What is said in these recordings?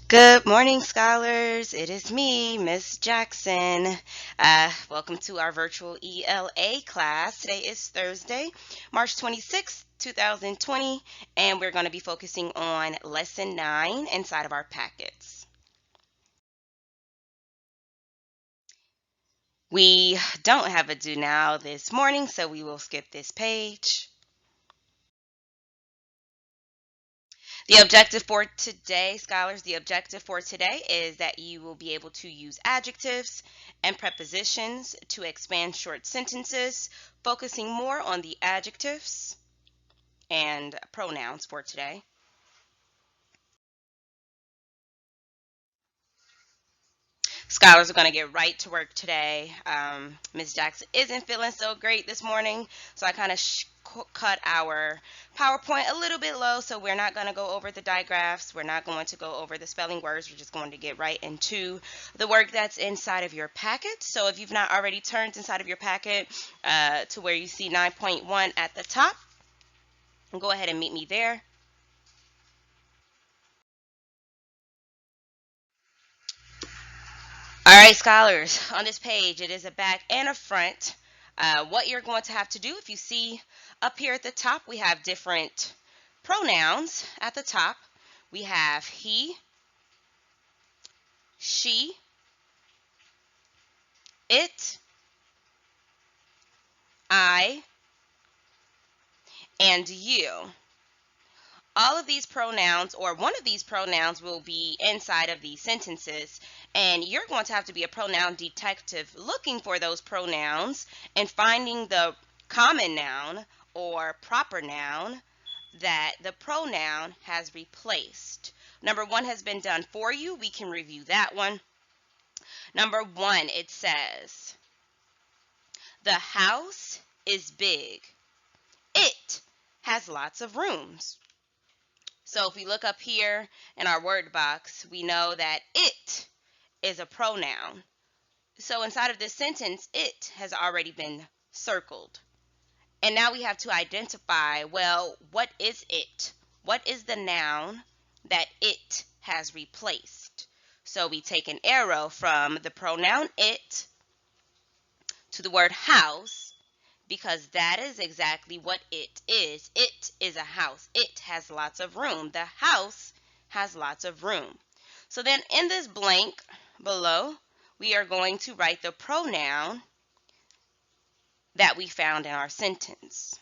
Good morning, scholars. It is me, Miss Jackson. Welcome to our virtual ELA class. Today is Thursday, March 26th, 2020, and we're going to be focusing on Lesson 9 inside of our packets. We don't have a do now this morning, so we will skip this page. The objective for today, scholars, the objective for today is that you will be able to use adjectives and prepositions to expand short sentences, focusing more on the adjectives and pronouns for today. Scholars are going to get right to work today. Ms. Jackson isn't feeling so great this morning, so I kind of cut our PowerPoint a little bit low, so we're not going to go over the digraphs. We're not going to go over the spelling words. We're just going to get right into the work that's inside of your packet. So if you've not already turned inside of your packet to where you see 9.1 at the top, go ahead and meet me there. All right, scholars, on this page, it is a back and a front. What you're going to have to do, if you see up here at the top, we have different pronouns at the top. We have he, she, it, I, and you. All of these pronouns, or one of these pronouns, will be inside of these sentences, and you're going to have to be a pronoun detective looking for those pronouns and finding the common noun or proper noun that the pronoun has replaced. Number one has been done for you. We can review that one. Number one, it says, the house is big. It has lots of rooms. So if we look up here in our word box, we know that it is a pronoun. So inside of this sentence, it has already been circled. And now we have to identify, well, what is it? What is the noun that it has replaced? So we take an arrow from the pronoun it to the word house, because that is exactly what it is. It is a house. It has lots of room. The house has lots of room. So then in this blank below, we are going to write the pronoun that we found in our sentence.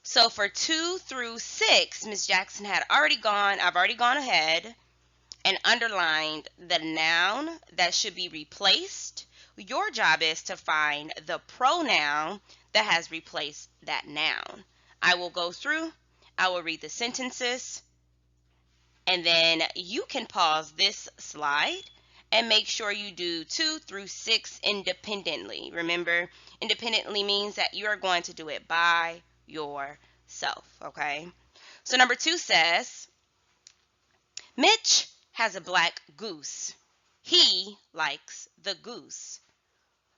So for 2 through 6, Ms. Jackson I've already gone ahead and underlined the noun that should be replaced. Your job is to find the pronoun that has replaced that noun. I will go through, I will read the sentences, and then you can pause this slide and make sure you do 2 through 6 independently. Remember, independently means that you are going to do it by yourself, okay? So number 2 says, Mitch has a black goose. He likes the goose.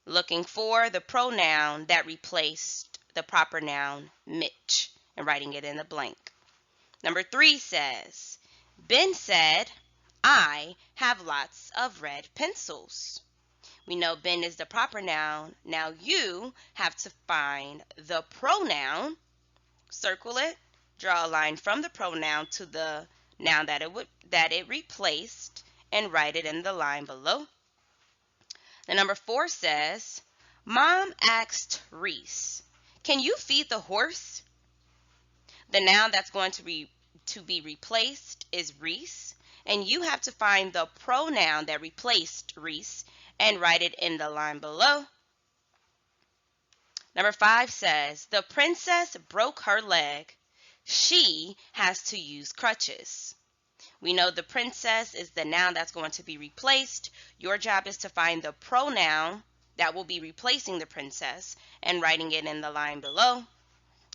Looking for the pronoun that replaced the proper noun Mitch and writing it in the blank. Number 3 says, Ben said, I have lots of red pencils. We know Ben is the proper noun. Now you have to find the pronoun, circle it, draw a line from the pronoun to the noun that it replaced, and write it in the line below. The number 4 says, Mom asked Reese, can you feed the horse? The noun that's going to be replaced is Reese, and you have to find the pronoun that replaced Reese and write it in the line below. Number 5 says, the princess broke her leg. She has to use crutches. We know the princess is the noun that's going to be replaced. Your job is to find the pronoun that will be replacing the princess and writing it in the line below.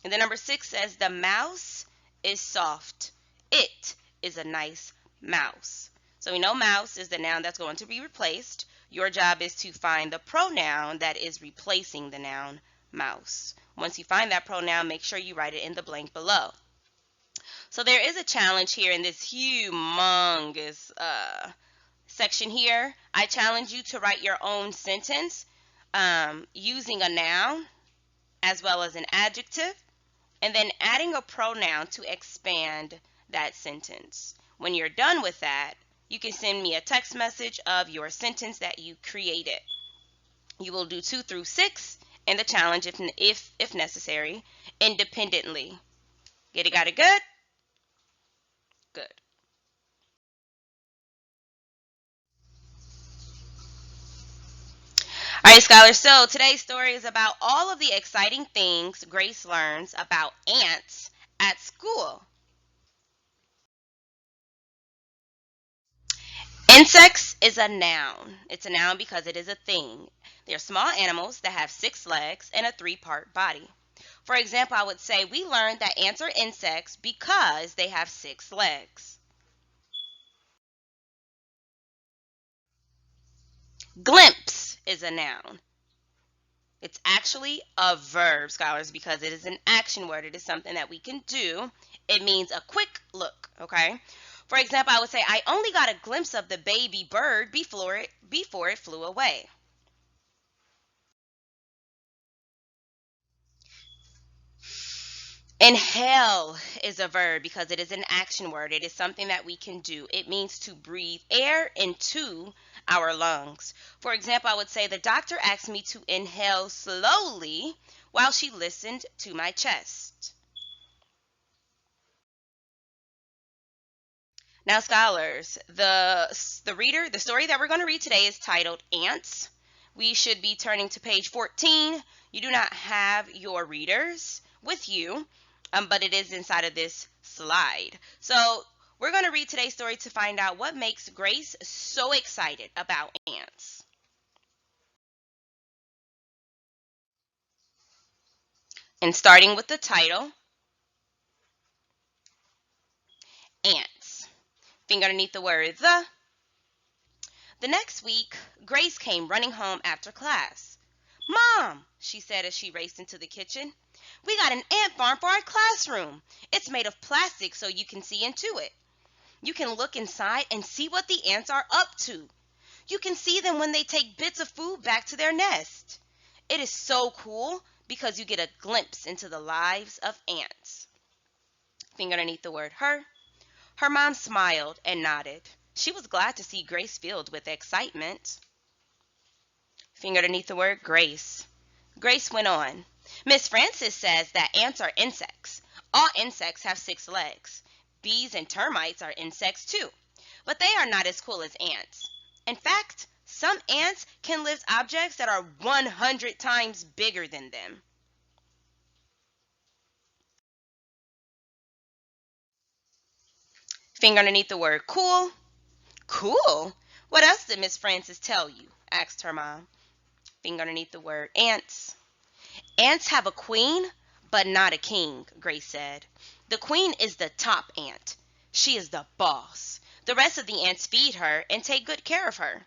And then number 6 says, the mouse is soft. It is a nice mouse. So we know mouse is the noun that's going to be replaced. Your job is to find the pronoun that is replacing the noun mouse. Once you find that pronoun, make sure you write it in the blank below. So there is a challenge here in this humongous section here. I challenge you to write your own sentence using a noun as well as an adjective, and then adding a pronoun to expand that sentence. When you're done with that, you can send me a text message of your sentence that you created. You will do 2 through 6 and the challenge if necessary independently. Got it good? Good. All right, scholars, so today's story is about all of the exciting things Grace learns about ants at school. Insects is a noun. It's a noun because it is a thing. They're small animals that have 6 legs and a 3-part body. For example, I would say we learned that ants are insects because they have 6 legs. Glimpse is a noun. It's actually a verb, scholars, because it is an action word. It is something that we can do. It means a quick look, okay? For example, I would say, I only got a glimpse of the baby bird before it flew away. Inhale is a verb because it is an action word. It is something that we can do. It means to breathe air into our lungs. For example, I would say the doctor asked me to inhale slowly while she listened to my chest. Now, scholars, the story that we're going to read today is titled Ants. We should be turning to page 14. You do not have your readers with you, but it is inside of this slide. So we're going to read today's story to find out what makes Grace so excited about ants. And starting with the title, Ants. Finger underneath the word the. The next week, Grace came running home after class. "Mom," she said as she raced into the kitchen, "we got an ant farm for our classroom. It's made of plastic so you can see into it. You can look inside and see what the ants are up to. You can see them when they take bits of food back to their nest. It is so cool because you get a glimpse into the lives of ants." Finger underneath the word her. Her mom smiled and nodded. She was glad to see Grace filled with excitement. Finger underneath the word Grace. Grace went on. "Miss Francis says that ants are insects. All insects have 6 legs. Bees and termites are insects too, but they are not as cool as ants. In fact, some ants can lift objects that are 100 times bigger than them." Finger underneath the word cool. "Cool? What else did Miss Francis tell you?" asked her mom. Finger underneath the word ants. "Ants have a queen, but not a king," Grace said. "The queen is the top ant. She is the boss. The rest of the ants feed her and take good care of her."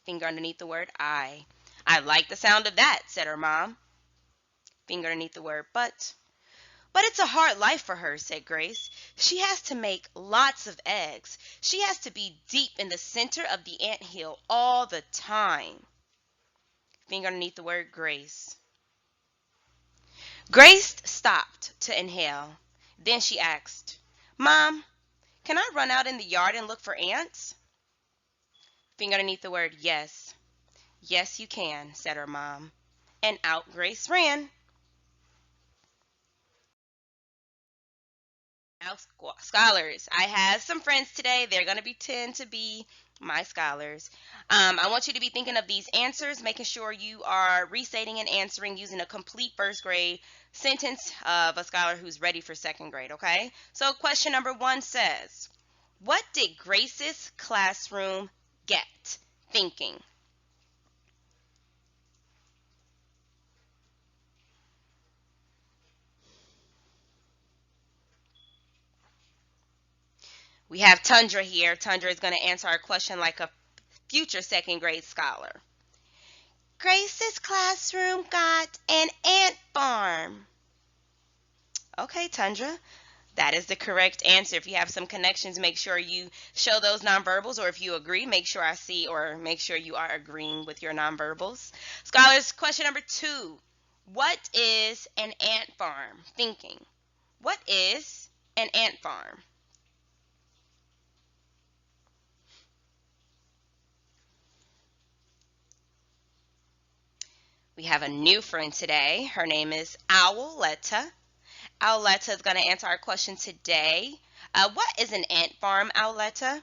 Finger underneath the word I. "I like the sound of that," said her mom. Finger underneath the word but. "But it's a hard life for her," said Grace. "She has to make lots of eggs. She has to be deep in the center of the ant hill all the time." Finger underneath the word Grace. Grace stopped to inhale. Then she asked, "Mom, can I run out in the yard and look for ants?" Finger underneath the word yes. "Yes, you can," said her mom. And out Grace ran. Now, scholars, I have some friends today. They're going to tend to be my scholars. I want you to be thinking of these answers, making sure you are restating and answering using a complete first grade sentence of a scholar who's ready for second grade, okay? So question number 1 says, what did Grace's classroom get thinking? We have Tundra here. Tundra is going to answer our question like a future second grade scholar. Grace's classroom got an ant farm. Okay, Tundra. That is the correct answer. If you have some connections, make sure you show those nonverbals, or if you agree, make sure I see, or make sure you are agreeing with your nonverbals. Scholars, question number 2. What is an ant farm? Thinking. What is an ant farm? We have a new friend today. Her name is Owletta. Owletta is going to answer our question today. What is an ant farm, Owletta?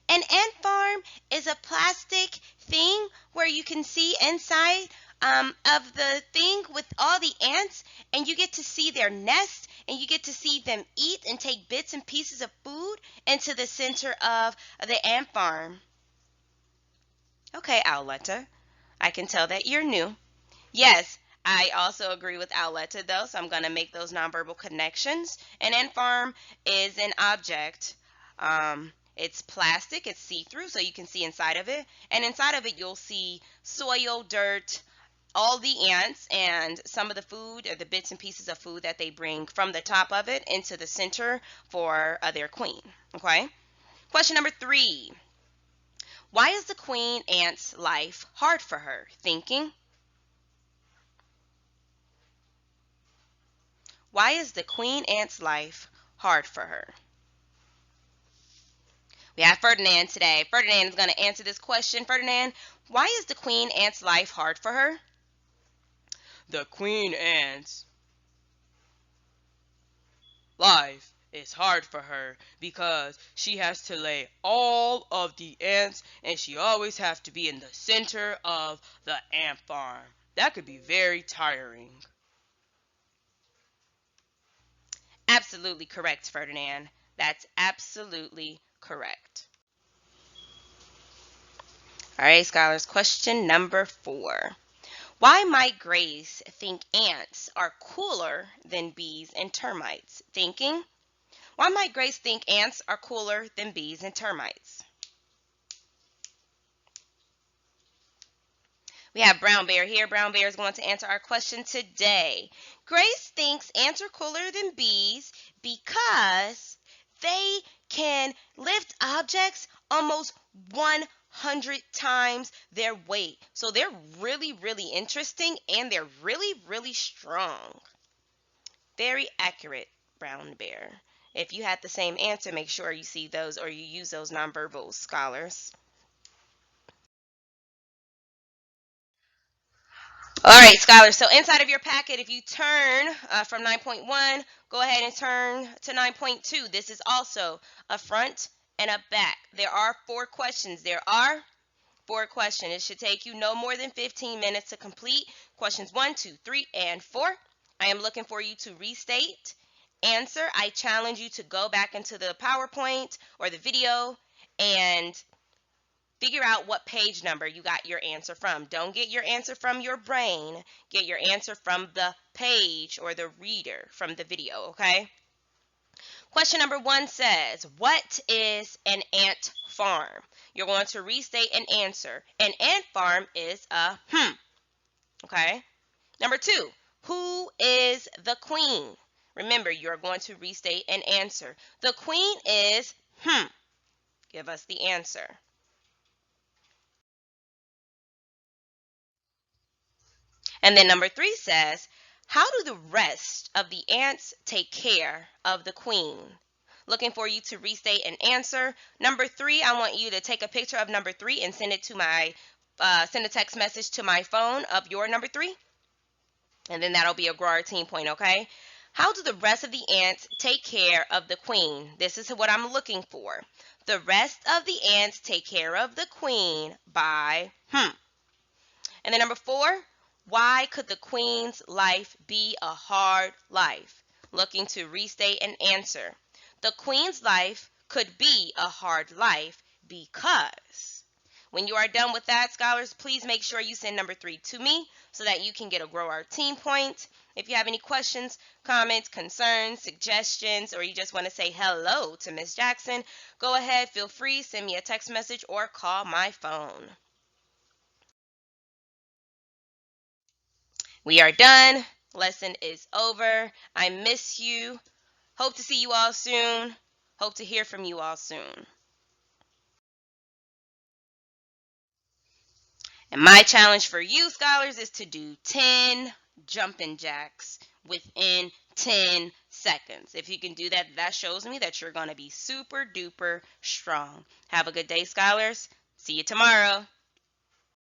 An ant farm is a plastic thing where you can see inside of the thing with all the ants, and you get to see their nest, and you get to see them eat and take bits and pieces of food into the center of the ant farm. Okay, Owletta, I can tell that you're new. Yes, I also agree with Owletta though, so I'm going to make those nonverbal connections. An ant farm is an object. It's plastic, it's see-through, so you can see inside of it. And inside of it, you'll see soil, dirt, all the ants, and some of the food, or the bits and pieces of food that they bring from the top of it into the center for their queen. Okay? Question number 3. Why is the queen ant's life hard for her? Thinking. Why is the queen ant's life hard for her? We have Ferdinand today. Ferdinand is going to answer this question. Ferdinand, why is the queen ant's life hard for her? The queen ant's life is hard for her because she has to lay all of the ants, and she always has to be in the center of the ant farm. That could be very tiring. Absolutely correct, Ferdinand. That's absolutely correct. All right, scholars, question number 4. Why might Grace think ants are cooler than bees and termites? Thinking. Why might Grace think ants are cooler than bees and termites? We have Brown Bear here. Brown Bear is going to answer our question today. Grace thinks ants are cooler than bees because they can lift objects almost 100 times their weight. So they're really, really interesting, and they're really, really strong. Very accurate, Brown Bear. If you had the same answer, make sure you see those, or you use those nonverbal, scholars. All right, scholars, so inside of your packet, if you turn from 9.1, go ahead and turn to 9.2. This is also a front and a back. There are 4 questions. It should take you no more than 15 minutes to complete questions 1, 2, 3, and 4. I am looking for you to restate, answer. I challenge you to go back into the PowerPoint or the video and figure out what page number you got your answer from. Don't get your answer from your brain. Get your answer from the page or the reader from the video, okay? Question number 1 says, what is an ant farm? You're going to restate and answer. An ant farm is a okay? Number 2, who is the queen? Remember, you're going to restate and answer. The queen is Give us the answer. And then number 3 says, how do the rest of the ants take care of the queen? Looking for you to restate and answer. Number 3, I want you to take a picture of number 3 and send it to send a text message to my phone of your number 3. And then that'll be a grow our team point, okay? How do the rest of the ants take care of the queen? This is what I'm looking for. The rest of the ants take care of the queen by And then number 4, why could the queen's life be a hard life? Looking to restate and answer. The queen's life could be a hard life because. When you are done with that, scholars, please make sure you send number 3 to me so that you can get a grow our team point. If you have any questions, comments, concerns, suggestions, or you just want to say hello to Miss Jackson, go ahead, feel free, send me a text message or call my phone. We are done. Lesson is over. I miss you. Hope to see you all soon. Hope to hear from you all soon. And my challenge for you, scholars, is to do 10 jumping jacks within 10 seconds. If you can do that, that shows me that you're going to be super duper strong. Have a good day, scholars. See you tomorrow.